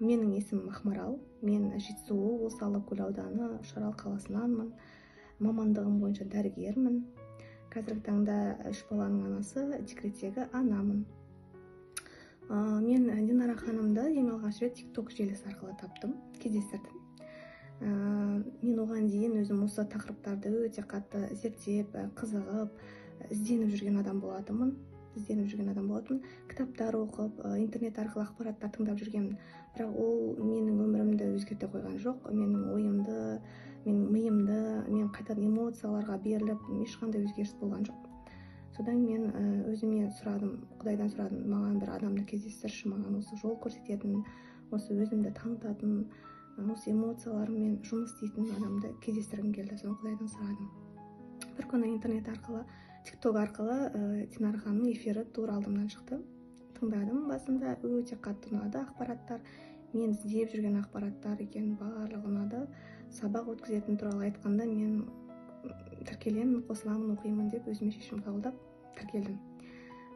Менің есімім Ақмарал. Мен Жетісу осы Алакөл ауданы Үшарал қаласынанмын. Мамандығым бойынша дәрігермін. Қазіргі таңда 3 баланың анасы, декреттегі анамын. Мен Динара ханымды ең алғаш рет TikTok желісі арқылы таптым, кездестірдім. Мен оған дейін өзім осы тақырыптарды өте қатты зерттеп, қызығып, ізденіп жүрген адам болатынмын. Кітаптар оқып, интернет арқылы ақпараттар тыңдап жүргенмін. Бірақ ол менің өмірімді өзгерте қойған жоқ. Менің ойымды, менің миымды, мен қайтадан эмоцияларға беріліп, ешқандай өзгеріс болған жоқ. Содан мен өзіме сұрадым, Құдайдан сұрадым, маған бір адамды кездестірші, маған осы жол көрсететін, осы өзімді танытатын, осы эмоцияларыммен жұмыс істейтін адамды кездестіргім келді. Соны Құдайдан сұрадым. Бір күні интернет арқылы, TikTok арқылы Динара ханымның эфирі тура алдымнан шықты. Тыңдадым, басында өте қатты ұнады ақпараттар. Мен іздеп жүрген ақпараттар екен, барлығы ұнады. Сабақ өткізетін туралы айтқанда мен тіркелемін, қосыламын, оқимын деп өзіме шешім қабылдап тіркелдім.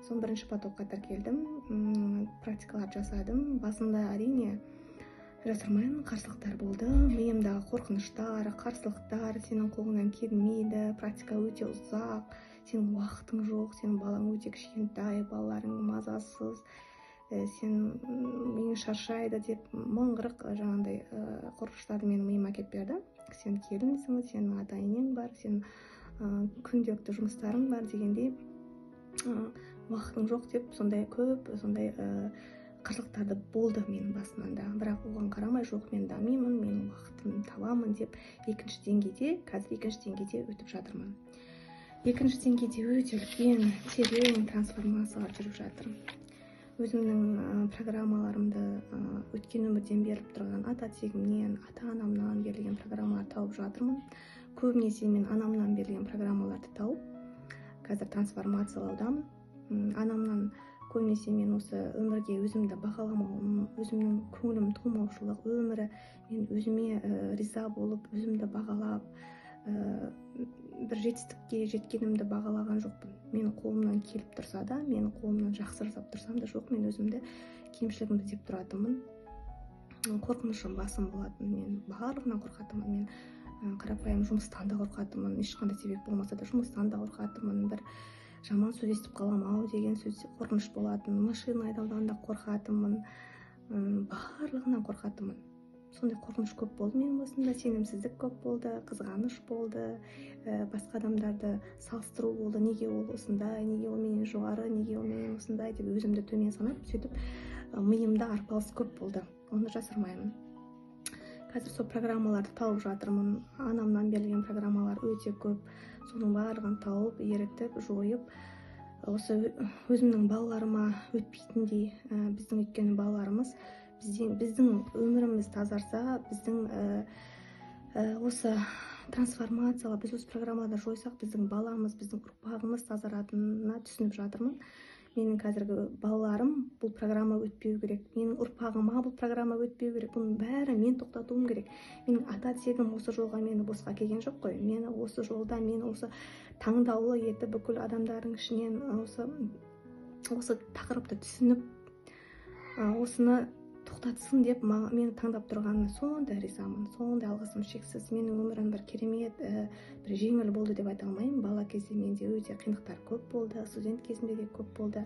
Соң бірінші потокқа тіркелдім, практикалар жасадым. Басында әрине жасырмаймын, қарсылықтар болды. Миымдағы қорқыныштар, қарсылықтар, сенің қолыңнан келмейді, практика өте ұзақ, сенің уақытың жоқ, сенің балаң өте кішкентай, балаларың мазасыз, сен миың шаршайды деп мың-қырық жаңағындай қорқыныштарды менің миыма әкеліп берді. Сен келінсің, сенің ата-енең бар, сенің күнделікті жұмыстарың бар дегендей, уақытың жоқ деп сондай көп қарсылықтарды болды менің басымнан да. Бірақ оған қарамай, жоқ, мен дамимын, менің уақытымды табамын деп қазір екінші деңгейде өтіп жатырмын. Екінші деңгейде өте үлкен, терең трансформациялар жүріп жатыр. Өзімнің программаларымды өткен өмірден беріліп тұрған ата тегімнен, ата-анамнан берілген программалар тауып жатырмын. Көбінесе мен анамнан берілген программаларды тауып, қазір трансформациялаудамын. Анамнан көбінесе мен осы өмірге өзімді бағаламауым, өзімнің көңілім толмаушылық, өмірі мен өзіме риза болып, өзімді бағалап, бір жетістікке жеткенімді бағалаған жоқпын. Менің қолымнан келіп тұрса да, менің қолымнан жақсы жасап тұрсам да жоқ, мен өзімді кемшілігімді деп тұратынмын. Қорқынышым басым болатын, мен барлығынан қорқатынмын. Мен қарапайым жұмыстан да қорқатынмын, ешқандай себеп болмаса да жұмыстан да қорқатынмын. Бір жаман сөз естіп қаламау деген сөз қорқыныш болатын, машина айдаудан да қорқатынмын, барлығынан қорқатынмын. Сондай қорқыныш көп болды менің басымда, сенімсіздік көп болды, қызғаныш болды, басқа адамдарды салыстыру болды, неге ол осындай, неге ол менен жоғары, неге ол менен осындай деп өзімді төмен санап, сөйтіп миымда арпалыс көп болды, оны жасырмаймын. Қазір сол программаларды тауып жатырмын. Анамнан берілген программалар өте көп. Соның барлығын тауып, ерітіп, жойып, осы өзімнің балаларыма өтпейтіндей, біздің өйткені балаларымыз, біздің өміріміз тазарса, біздің осы трансформациялар, біз осы программаларды жойсақ, біздің баламыз, біздің ұрпағымыз тазаратынына түсініп жатырмын. Менің қазіргі балаларым бұл программа өтпеу керек. Менің ұрпағыма бұл программа өтпеу керек. Бұның бәрі мен тоқтатуым керек. Менің ата тегім осы жолға мені босқа келген жоқ қой. Мені осы жолда, мені осы таңдаулы етіп, бүкіл адамдардың ішінен осы тақырыпты түсініп, осыны тоқтатсын деп мені таңдап тұрғанына сондай ризамын, сондай алғысым шексіз. Менің өмірім бір керемет, бір жеңіл болды деп айта алмаймын. Бала кезде менде өте қиындықтар көп болды, студент кезімде де көп болды.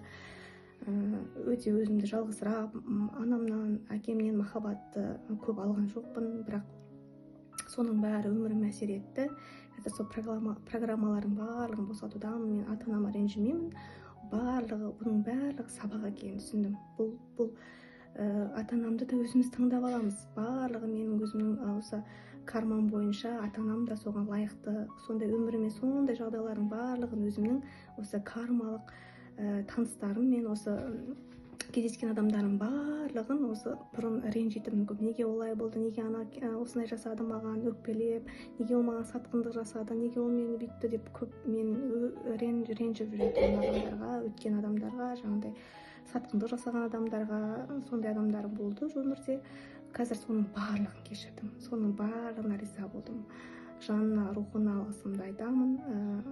Өте өзімді жалғызырақ, анамнан, әкемнен махаббатты көп алған жоқпын, бірақ соның бәрі өміріме әсер етті. Қазір сол программалардың барлығын босатудамын. Мен ата-анама ренжімеймін. Бұның барлығы сабақ екенін түсіндім. Бұл ата-анамды да өзіміз таңдап аламыз. Барлығы менің өзімнің осы кармам бойынша ата-анам да соған лайықты. Сондай өміріме сондай жағдайлардың барлығын өзімнің осы кармалық таныстарым мен осы кездескен адамдардың барлығын осы бұрын ренжитінмін көп. Неге олай болды, неге ана осындай жасады маған, өкпелеп, неге ол маған сатқындық жасады, неге ол мені бүйтті деп көп мен ренжіп жүретін адамдарға, өткен адамдарға, жаңағыдай сатқындық жасаған адамдарға, сондай адамдар болды өмірде. Қазір соның барлығын кешірдім, соның барлығына риза болдым. Жанына, рухына алғысымды айтамын.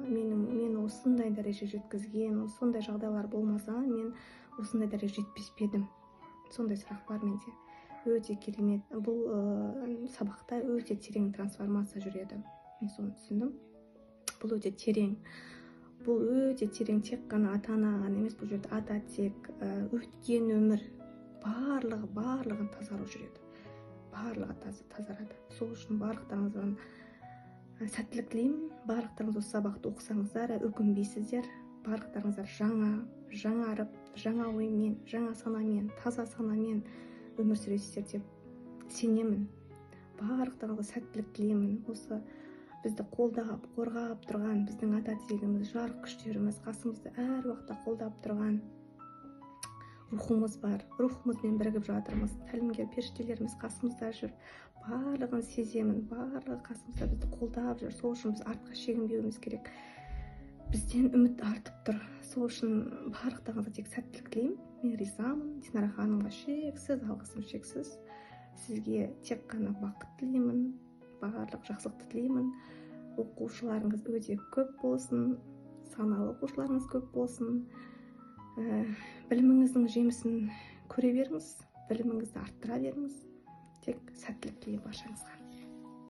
Мені осындай дәреже жеткізген, сондай жағдайлар болмаса, мен осындай дәреже жетпес едім. Сондай сұрақ бар менде. өте керемет. Бұл сабақта өте терең трансформация жүреді. Мен соны түсіндім. Бұл өте терең. Бұл өте терең, тек қана ата-ана ғана емес, бұл жерде ата тек өткен өмір барлығын тазару жүреді. Барлығы тазарады. Сол үшін барлықтарыңыздан сәттілік тілеймін. Барлықтарыңыз осы сабақты оқысаңыздар, өкінбейсіздер. Барлықтарыңыздар жаңарып, жаңа оймен, жаңа санамен, таза санамен өмір сүресіздер деп сенемін. Барлықтарыңызға сәттілік тілеймін. Осы бізді қолдап, қорғап тұрған біздің ата тегіміз, жарық күштеріміз, қасымызда әр уақытта қолдап тұрған рухымыз бар. Рухымызбен бірігіп жатырмыз. Тәлімгер періштелеріміз қасымызда жүр. Барлығын сеземін. Барлығы қасымызда бізді қолдап жүр. Сол үшін біз артқа шегінбеуіміз керек. Бізден үміт артып тұр. Сол үшін барлықтарыңызға тек сәттілік тілеймін. Мен ризамын. Динара ханымға шексіз алғысым шексіз. Сізге тек қана бақыт тілеймін. Барлық жақсылықты тілеймін. Оқушыларыңыз өте көп болсын. Саналы оқушыларыңыз көп болсын. Біліміңіздің жемісін көре беріңіз. Біліміңізді арттыра беріңіз. Тек сәттілік тілеймін баршаңызға.